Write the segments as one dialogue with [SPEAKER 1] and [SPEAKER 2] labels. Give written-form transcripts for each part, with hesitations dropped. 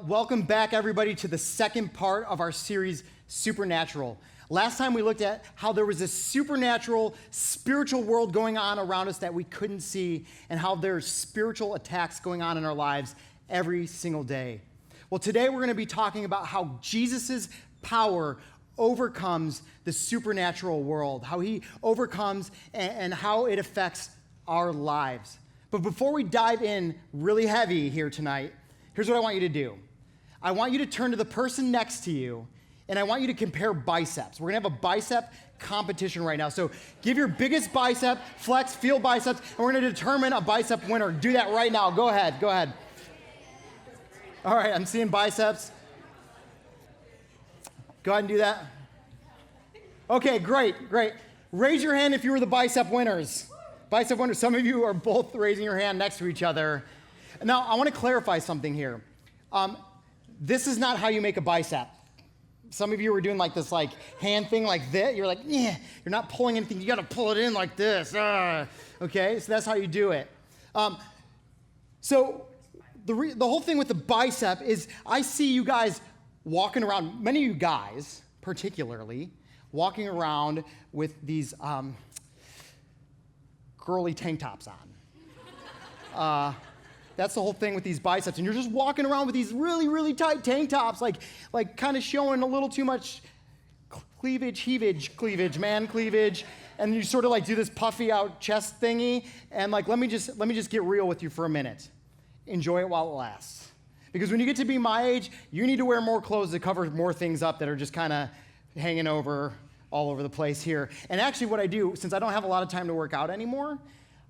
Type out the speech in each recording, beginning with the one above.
[SPEAKER 1] welcome back, everybody, to the second part of our series, Supernatural. Last time we looked at how there was this supernatural, spiritual world going on around us that we couldn't see, and how there's spiritual attacks going on in our lives every single day. Well, today we're going to be talking about how Jesus' power overcomes the supernatural world, how he overcomes and how it affects our lives. But before we dive in really heavy here tonight, here's what I want you to do. I want you to turn to the person next to you, and I want you to compare biceps. We're going to have a bicep competition right now. So give your biggest bicep, flex, feel biceps, and we're going to determine a bicep winner. Do that right now. Go ahead. All right, I'm seeing biceps. Go ahead and do that. Okay, great. Raise your hand if you were the bicep winners. Bicep winners, some of you are both raising your hand next to each other. Now, I want to clarify something here. This is not how you make a bicep. Some of you are doing like this hand thing like that. You're like, yeah, you're not pulling anything. You got to pull it in like this. Okay, so that's how you do it. So the whole thing with the bicep is I see you guys walking around, many of you guys particularly, walking around with these girly tank tops on. That's the whole thing with these biceps. And you're just walking around with these really, really tight tank tops, like kind of showing a little too much cleavage, man cleavage. And you sort of like do this puffy out chest thingy. And let me just get real with you for a minute. Enjoy it while it lasts. Because when you get to be my age, you need to wear more clothes to cover more things up that are just kind of hanging over all over the place here. And actually what I do, since I don't have a lot of time to work out anymore,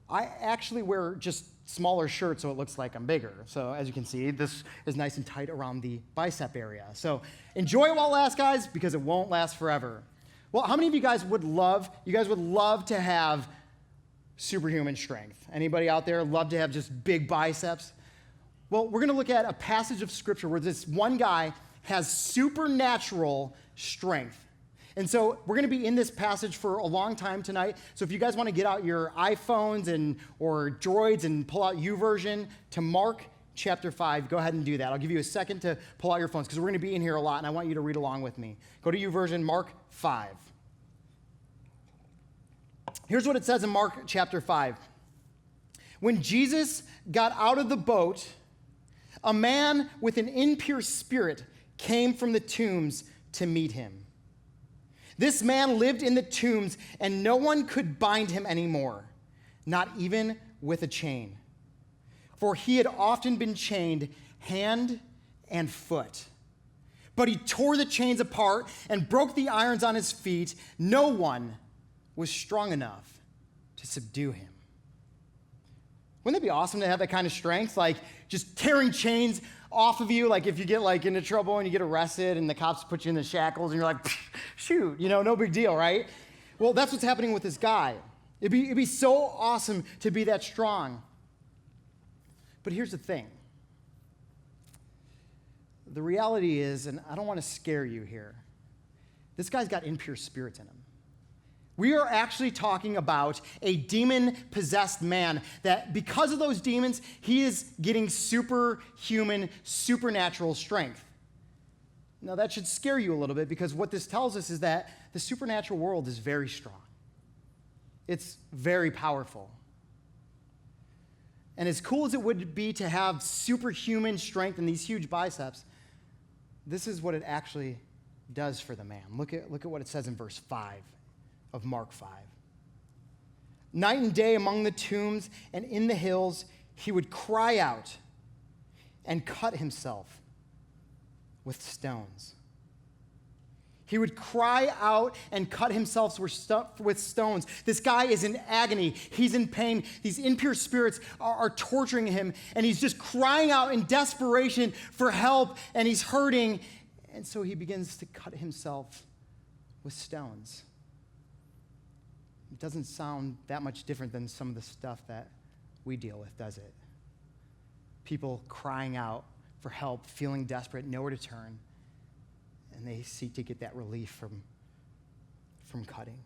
[SPEAKER 1] I actually wear just smaller shirts so it looks like I'm bigger. So as you can see, this is nice and tight around the bicep area. So enjoy it while it lasts, guys, because it won't last forever. Well, how many of you guys would love to have superhuman strength? Anybody out there love to have just big biceps? Well, we're going to look at a passage of scripture where this one guy has supernatural strength. And so we're going to be in this passage for a long time tonight. So if you guys want to get out your iPhones or Droids and pull out YouVersion to Mark chapter 5, go ahead and do that. I'll give you a second to pull out your phones because we're going to be in here a lot and I want you to read along with me. Go to YouVersion, Mark 5. Here's what it says in Mark chapter 5. When Jesus got out of the boat, a man with an impure spirit came from the tombs to meet him. This man lived in the tombs, and no one could bind him anymore, not even with a chain. For he had often been chained hand and foot. But he tore the chains apart and broke the irons on his feet. No one was strong enough to subdue him. Wouldn't it be awesome to have that kind of strength? Like just tearing chains off of you, like if you get into trouble and you get arrested and the cops put you in the shackles and you're like, shoot, no big deal, right? Well, that's what's happening with this guy. It'd be so awesome to be that strong. But here's the thing. The reality is, and I don't want to scare you here, this guy's got impure spirits in him. We are actually talking about a demon-possessed man that because of those demons, he is getting superhuman, supernatural strength. Now, that should scare you a little bit because what this tells us is that the supernatural world is very strong. It's very powerful. And as cool as it would be to have superhuman strength and these huge biceps, this is what it actually does for the man. Look at what it says in verse 5. Of Mark 5. Night and day among the tombs and in the hills, he would cry out and cut himself with stones. He would cry out and cut himself with stones. This guy is in agony. He's in pain. These impure spirits are torturing him, and he's just crying out in desperation for help, and he's hurting. And so he begins to cut himself with stones. It doesn't sound that much different than some of the stuff that we deal with, does it? People crying out for help, feeling desperate, nowhere to turn, and they seek to get that relief from cutting.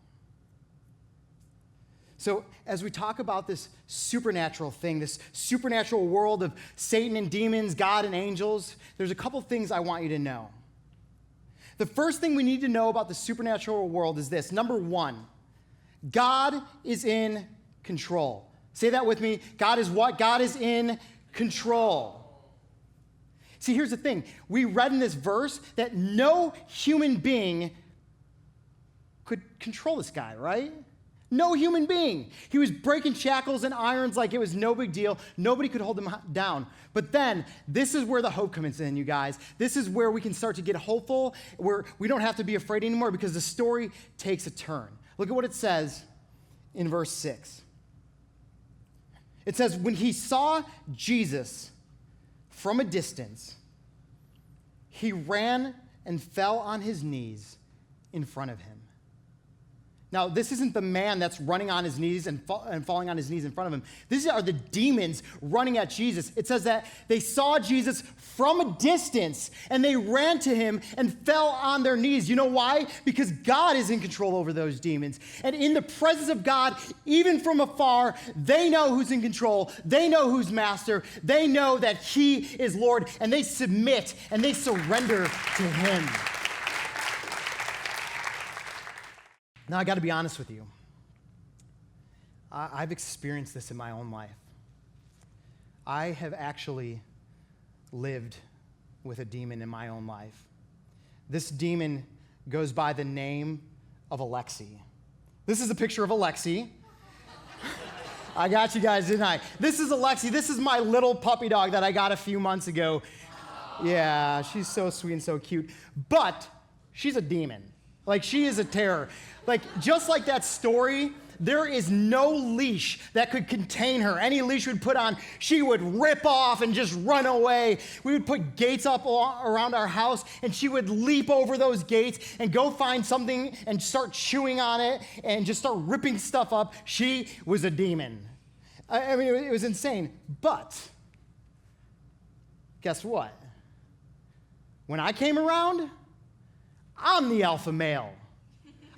[SPEAKER 1] So as we talk about this supernatural thing, this supernatural world of Satan and demons, God and angels, there's a couple things I want you to know. The first thing we need to know about the supernatural world is this. Number one, God is in control. Say that with me. God is what? God is in control. See, here's the thing. We read in this verse that no human being could control this guy, right? No human being. He was breaking shackles and irons like it was no big deal. Nobody could hold him down. But then, this is where the hope comes in, you guys. This is where we can start to get hopeful, where we don't have to be afraid anymore because the story takes a turn. Look at what it says in verse 6. It says, when he saw Jesus from a distance, he ran and fell on his knees in front of him. Now, this isn't the man that's running on his knees and falling on his knees in front of him. These are the demons running at Jesus. It says that they saw Jesus from a distance, and they ran to him and fell on their knees. You know why? Because God is in control over those demons. And in the presence of God, even from afar, they know who's in control. They know who's master. They know that he is Lord, and they submit and they surrender to him. Now, I got to be honest with you. I've experienced this in my own life. I have actually lived with a demon in my own life. This demon goes by the name of Alexi. This is a picture of Alexi. I got you guys, didn't I? This is Alexi. This is my little puppy dog that I got a few months ago. Yeah, she's so sweet and so cute. But she's a demon. Like, she is a terror. Like, just like that story, there is no leash that could contain her. Any leash we'd put on, she would rip off and just run away. We would put gates up around our house, and she would leap over those gates and go find something and start chewing on it and just start ripping stuff up. She was a demon. I mean, it was insane. But guess what? When I came around, I'm the alpha male.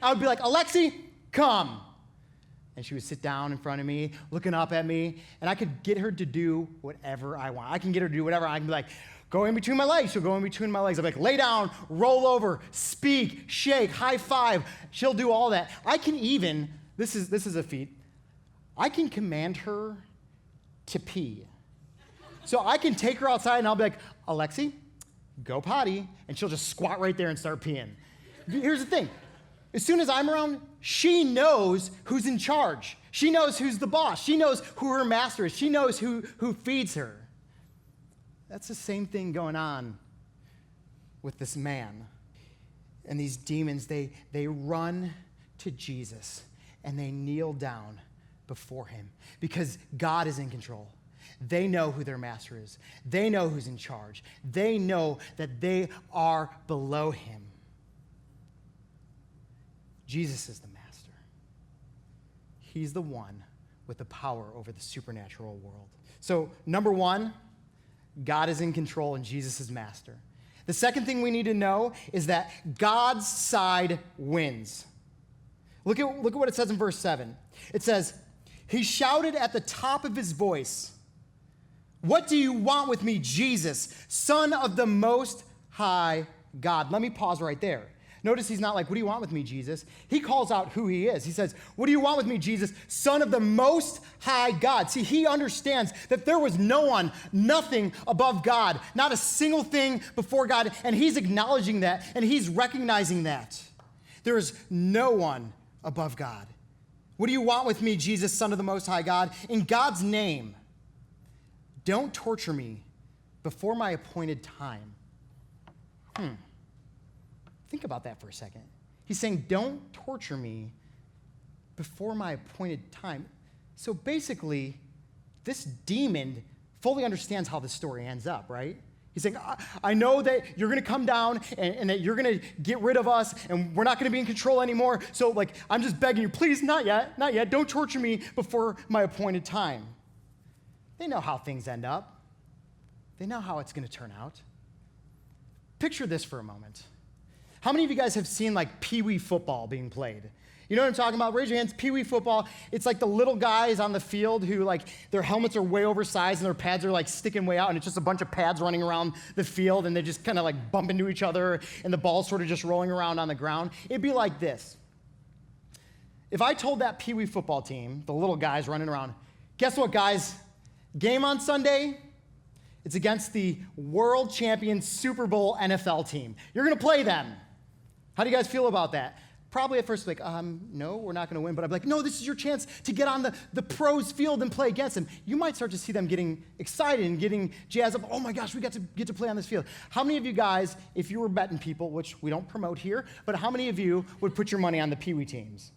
[SPEAKER 1] I would be like, Alexi, come. And she would sit down in front of me, looking up at me, and I could get her to do whatever I want. I can get her to do whatever. I can be like, go in between my legs. She'll go in between my legs. I'll be like, lay down, roll over, speak, shake, high five. She'll do all that. I can even, this is a feat, I can command her to pee. So I can take her outside, and I'll be like, Alexi, go potty, and she'll just squat right there and start peeing. Here's the thing. As soon as I'm around, she knows who's in charge. She knows who's the boss. She knows who her master is. She knows who feeds her. That's the same thing going on with this man. And these demons, they run to Jesus, and they kneel down before him because God is in control. They know who their master is. They know who's in charge. They know that they are below him. Jesus is the master. He's the one with the power over the supernatural world. So, number one, God is in control and Jesus is master. The second thing we need to know is that God's side wins. Look at what it says in verse 7. It says, he shouted at the top of his voice, "What do you want with me, Jesus, Son of the Most High God?" Let me pause right there. Notice he's not like, "What do you want with me, Jesus?" He calls out who he is. He says, "What do you want with me, Jesus, Son of the Most High God?" See, he understands that there was no one, nothing above God, not a single thing before God, and he's acknowledging that, and he's recognizing that. There is no one above God. What do you want with me, Jesus, Son of the Most High God? In God's name, don't torture me before my appointed time. Think about that for a second. He's saying, don't torture me before my appointed time. So basically, this demon fully understands how the story ends up, right? He's saying, I know that you're going to come down and that you're going to get rid of us and we're not going to be in control anymore. So, like, I'm just begging you, please, not yet. Don't torture me before my appointed time. They know how things end up. They know how it's going to turn out. Picture this for a moment. How many of you guys have seen like Pee Wee football being played? You know what I'm talking about? Raise your hands. Pee Wee football. It's like the little guys on the field who like their helmets are way oversized and their pads are like sticking way out, and it's just a bunch of pads running around the field, and they just kind of like bump into each other, and the ball's sort of just rolling around on the ground. It'd be like this. If I told that Pee Wee football team, the little guys running around, guess what, guys? Game on Sunday, it's against the world champion Super Bowl NFL team. You're going to play them. How do you guys feel about that? Probably at first like, no, we're not going to win. But I'd be like, no, this is your chance to get on the pros field and play against them. You might start to see them getting excited and getting jazzed up. Oh my gosh, we get to play on this field. How many of you guys, if you were betting people, which we don't promote here, but how many of you would put your money on the Pee Wee teams?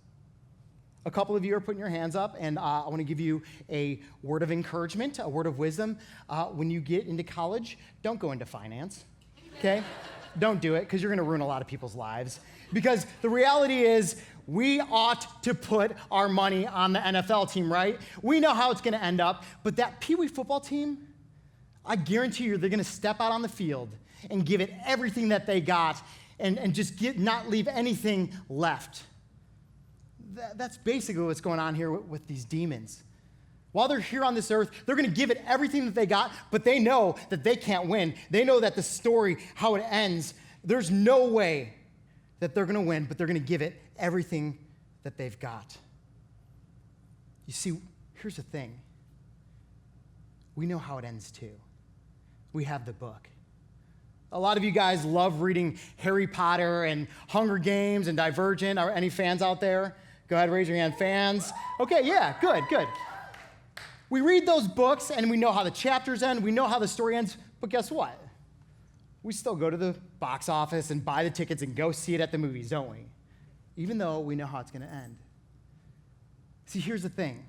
[SPEAKER 1] A couple of you are putting your hands up, and I want to give you a word of encouragement, a word of wisdom. When you get into college, don't go into finance, okay? Don't do it, because you're going to ruin a lot of people's lives. Because the reality is, we ought to put our money on the NFL team, right? We know how it's going to end up, but that Pee Wee football team, I guarantee you they're going to step out on the field and give it everything that they got and just not leave anything left. That's basically what's going on here with these demons. While they're here on this earth, they're going to give it everything that they got, but they know that they can't win. They know that the story, how it ends, there's no way that they're going to win, but they're going to give it everything that they've got. You see, here's the thing. We know how it ends too. We have the book. A lot of you guys love reading Harry Potter and Hunger Games and Divergent. Are any fans out there? Go ahead, raise your hand. Fans? Okay, yeah, good. We read those books and we know how the chapters end, we know how the story ends, but guess what? We still go to the box office and buy the tickets and go see it at the movies, don't we? Even though we know how it's going to end. See, here's the thing.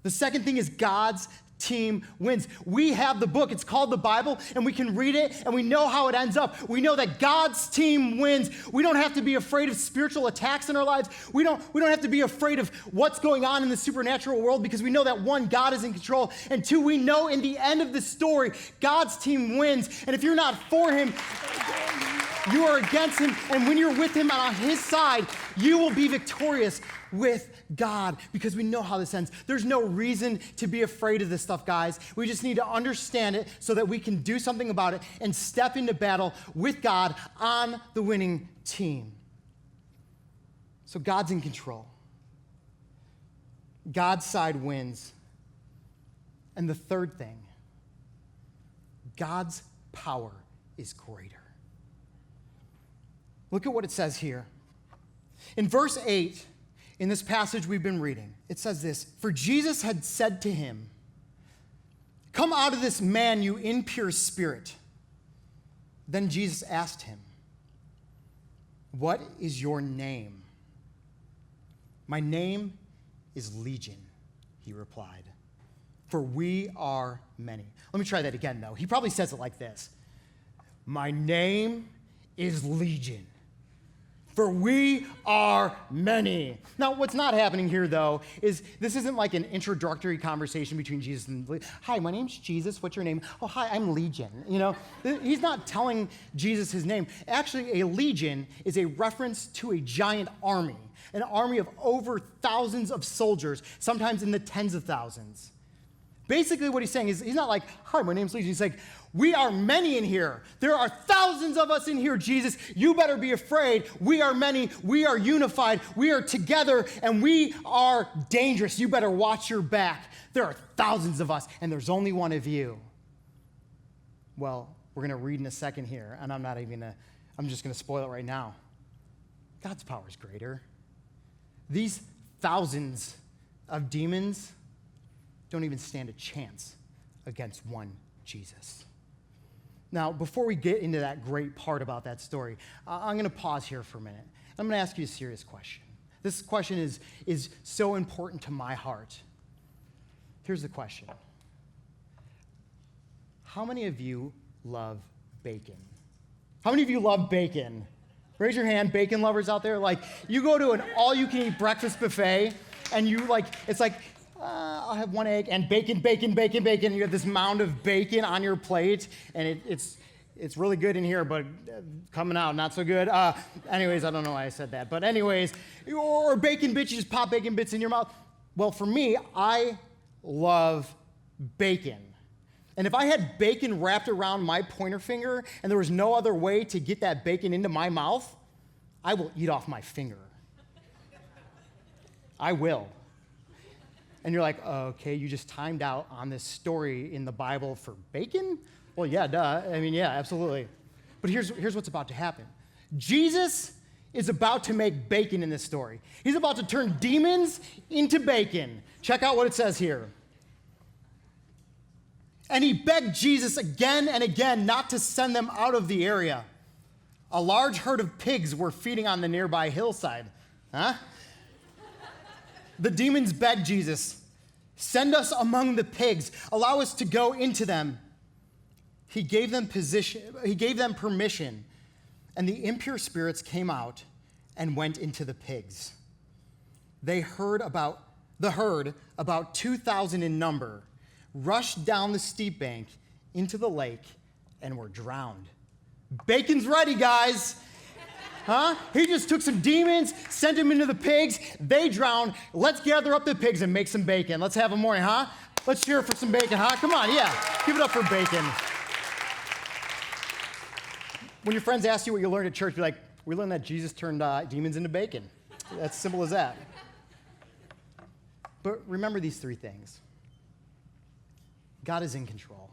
[SPEAKER 1] The second thing is God's team wins. We have the book. It's called the Bible, and we can read it, and we know how it ends up. We know that God's team wins. We don't have to be afraid of spiritual attacks in our lives. We don't have to be afraid of what's going on in the supernatural world, because we know that one, God is in control, and two, we know in the end of the story, God's team wins. And if you're not for him, you are against him, and when you're with him on his side, you will be victorious with God, because we know how this ends. There's no reason to be afraid of this stuff, guys. We just need to understand it so that we can do something about it and step into battle with God on the winning team. So God's in control. God's side wins. And the third thing, God's power is greater. Look at what it says here. In verse 8, in this passage we've been reading, it says this: "For Jesus had said to him, 'Come out of this man, you impure spirit.' Then Jesus asked him, 'What is your name?' 'My name is Legion,' he replied, 'for we are many.'" Let me try that again, though. He probably says it like this: "My name is Legion, for we are many." Now, what's not happening here, though, is this isn't like an introductory conversation between Jesus and "Hi, my name's Jesus. What's your name?" "Oh, hi, I'm Legion." You know, he's not telling Jesus his name. Actually, a legion is a reference to a giant army, an army of over thousands of soldiers, sometimes in the tens of thousands. Basically, what he's saying is, he's not like, "Hi, my name's Legion." He's like, "We are many in here. There are thousands of us in here, Jesus. You better be afraid. We are many. We are unified. We are together, and we are dangerous. You better watch your back. There are thousands of us, and there's only one of you." Well, we're going to read in a second here, and I'm just going to spoil it right now. God's power is greater. These thousands of demons don't even stand a chance against one Jesus. Now, before we get into that great part about that story, I'm going to pause here for a minute. I'm going to ask you a serious question. This question is so important to my heart. Here's the question. How many of you love bacon? How many of you love bacon? Raise your hand, bacon lovers out there. Like, you go to an all-you-can-eat breakfast buffet, and it's like, I'll have one egg and bacon, bacon, bacon, bacon. You have this mound of bacon on your plate, and it's really good in here, but coming out, not so good. Anyways, I don't know why I said that. But anyways, or bacon bits, you just pop bacon bits in your mouth. Well, for me, I love bacon. And if I had bacon wrapped around my pointer finger and there was no other way to get that bacon into my mouth, I will eat off my finger. I will. And you're like, okay, you just timed out on this story in the Bible for bacon? Well, yeah, duh. I mean, yeah, absolutely. But here's what's about to happen. Jesus is about to make bacon in this story. He's about to turn demons into bacon. Check out what it says here. And he begged Jesus again and again not to send them out of the area. A large herd of pigs were feeding on the nearby hillside. Huh? The demons begged Jesus, send us among the pigs. Allow us to go into them. He gave them permission, and the impure spirits came out and went into the pigs. The herd, about 2,000 in number, rushed down the steep bank into the lake and were drowned. Bacon's ready, guys. Huh? He just took some demons, sent them into the pigs. They drowned. Let's gather up the pigs and make some bacon. Let's have a morning, huh? Let's cheer for some bacon, huh? Come on, yeah. Give it up for bacon. When your friends ask you what you learned at church, be like, we learned that Jesus turned demons into bacon. That's simple as that. But remember these three things. God is in control.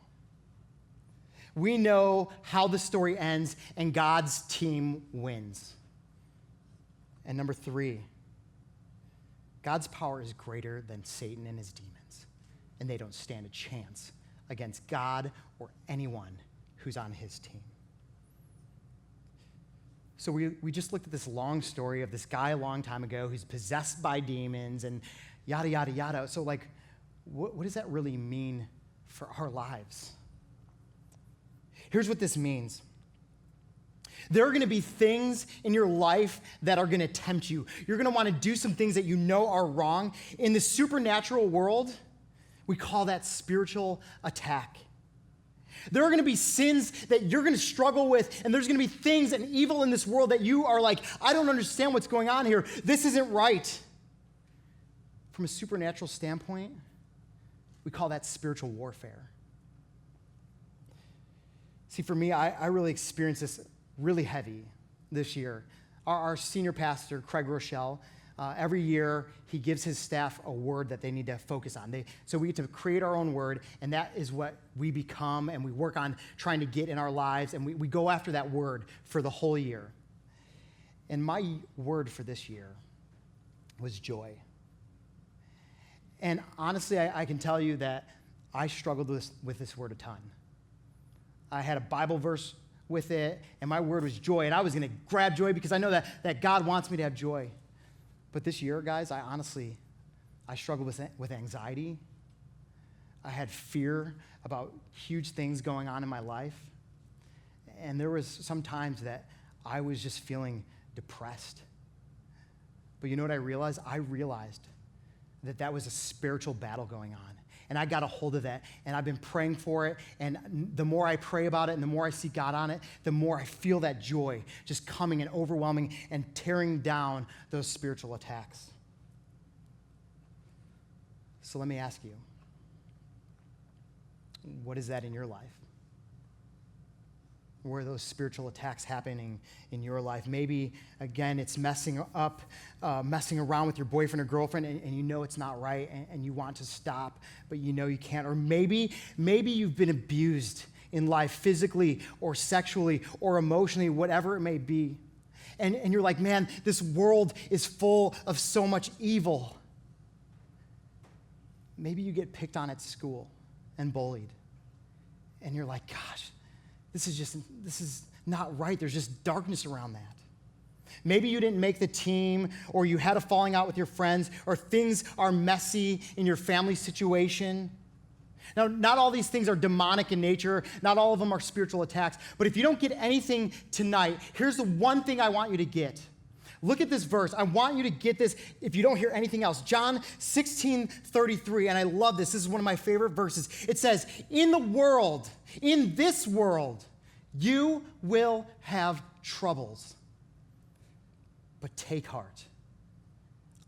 [SPEAKER 1] We know how the story ends, and God's team wins. And number three, God's power is greater than Satan and his demons, and they don't stand a chance against God or anyone who's on his team. So we just looked at this long story of this guy a long time ago who's possessed by demons and yada, yada, yada. So what does that really mean for our lives? Here's what this means. There are going to be things in your life that are going to tempt you. You're going to want to do some things that you know are wrong. In the supernatural world, we call that spiritual attack. There are going to be sins that you're going to struggle with, and there's going to be things and evil in this world that you are like, I don't understand what's going on here. This isn't right. From a supernatural standpoint, we call that spiritual warfare. See, for me, I really experienced this really heavy this year. Our senior pastor, Craig Rochelle, every year he gives his staff a word that they need to focus on. So we get to create our own word, and that is what we become, and we work on trying to get in our lives, and we go after that word for the whole year. And my word for this year was joy. And honestly, I can tell you that I struggled with this word a ton. I had a Bible verse with it, and my word was joy, and I was going to grab joy because I know that God wants me to have joy. But this year, guys, I struggled with anxiety. I had fear about huge things going on in my life. And there was some times that I was just feeling depressed. But you know what I realized? I realized that was a spiritual battle going on. And I got a hold of that, and I've been praying for it, and the more I pray about it and the more I see God on it, the more I feel that joy just coming and overwhelming and tearing down those spiritual attacks. So let me ask you, what is that in your life? Where are those spiritual attacks happening in your life? Maybe, again, it's messing around with your boyfriend or girlfriend, and you know it's not right, and you want to stop, but you know you can't. Or maybe you've been abused in life physically or sexually or emotionally, whatever it may be. And you're like, man, this world is full of so much evil. Maybe you get picked on at school and bullied, and you're like, gosh, this is not right. There's just darkness around that. Maybe you didn't make the team, or you had a falling out with your friends, or things are messy in your family situation. Now, not all these things are demonic in nature. Not all of them are spiritual attacks. But if you don't get anything tonight, here's the one thing I want you to get. Look at this verse. I want you to get this if you don't hear anything else. John 16:33, and I love this. This is one of my favorite verses. It says, in this world, You will have troubles, but take heart.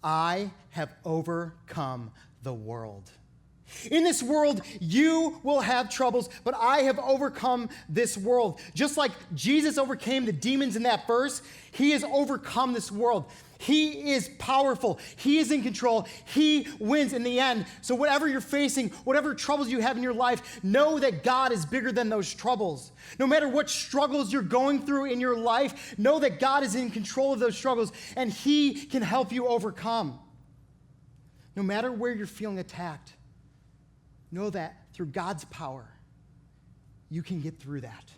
[SPEAKER 1] I have overcome the world. In this world, you will have troubles, but I have overcome this world. Just like Jesus overcame the demons in that verse, he has overcome this world. He is powerful. He is in control. He wins in the end. So whatever you're facing, whatever troubles you have in your life, know that God is bigger than those troubles. No matter what struggles you're going through in your life, know that God is in control of those struggles and he can help you overcome. No matter where you're feeling attacked, know that through God's power, you can get through that.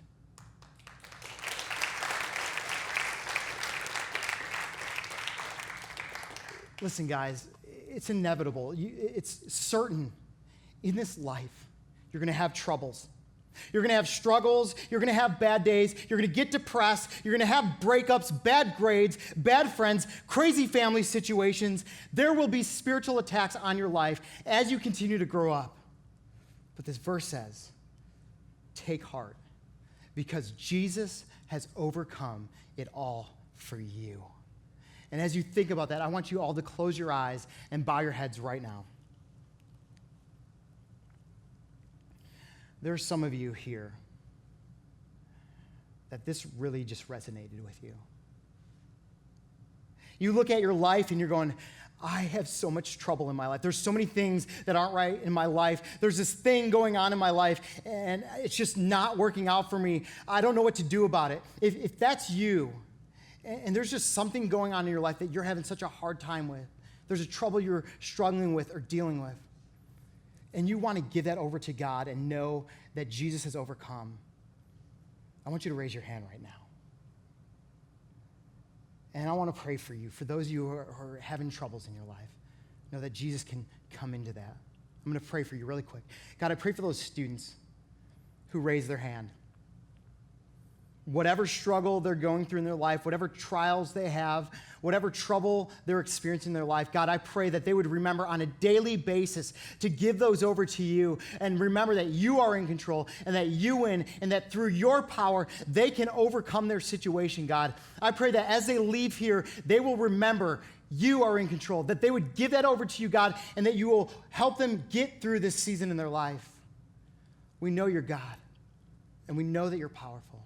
[SPEAKER 1] Listen, guys, it's inevitable. It's certain in this life, you're going to have troubles. You're going to have struggles. You're going to have bad days. You're going to get depressed. You're going to have breakups, bad grades, bad friends, crazy family situations. There will be spiritual attacks on your life as you continue to grow up. But this verse says, take heart, because Jesus has overcome it all for you. And as you think about that, I want you all to close your eyes and bow your heads right now. There are some of you here that this really just resonated with you. You look at your life and you're going, I have so much trouble in my life. There's so many things that aren't right in my life. There's this thing going on in my life, and it's just not working out for me. I don't know what to do about it. If that's you, and there's just something going on in your life that you're having such a hard time with, there's a trouble you're struggling with or dealing with, and you want to give that over to God and know that Jesus has overcome, I want you to raise your hand right now. And I want to pray for you. For those of you who are having troubles in your life, know that Jesus can come into that. I'm going to pray for you really quick. God, I pray for those students who raise their hand. Whatever struggle they're going through in their life, whatever trials they have, whatever trouble they're experiencing in their life, God, I pray that they would remember on a daily basis to give those over to you and remember that you are in control and that you win and that through your power, they can overcome their situation, God. I pray that as they leave here, they will remember you are in control, that they would give that over to you, God, and that you will help them get through this season in their life. We know you're God, and we know that you're powerful,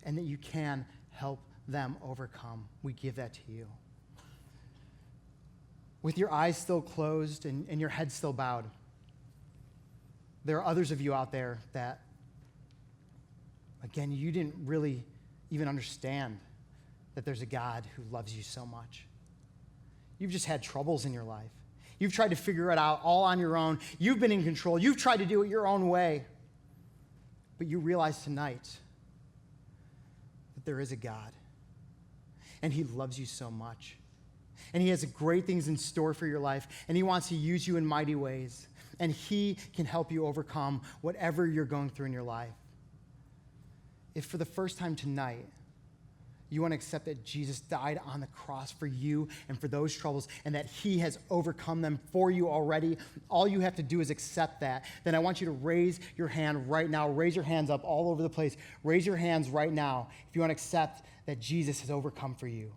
[SPEAKER 1] and that you can help them overcome. We give that to you. With your eyes still closed and your head still bowed, there are others of you out there that, again, you didn't really even understand that there's a God who loves you so much. You've just had troubles in your life. You've tried to figure it out all on your own. You've been in control. You've tried to do it your own way. But you realize tonight that there is a God, and he loves you so much, and he has great things in store for your life, and he wants to use you in mighty ways, and he can help you overcome whatever you're going through in your life. If for the first time tonight you want to accept that Jesus died on the cross for you and for those troubles, and that he has overcome them for you already, all you have to do is accept that. Then I want you to raise your hand right now. Raise your hands up all over the place. Raise your hands right now if you want to accept that Jesus has overcome for you.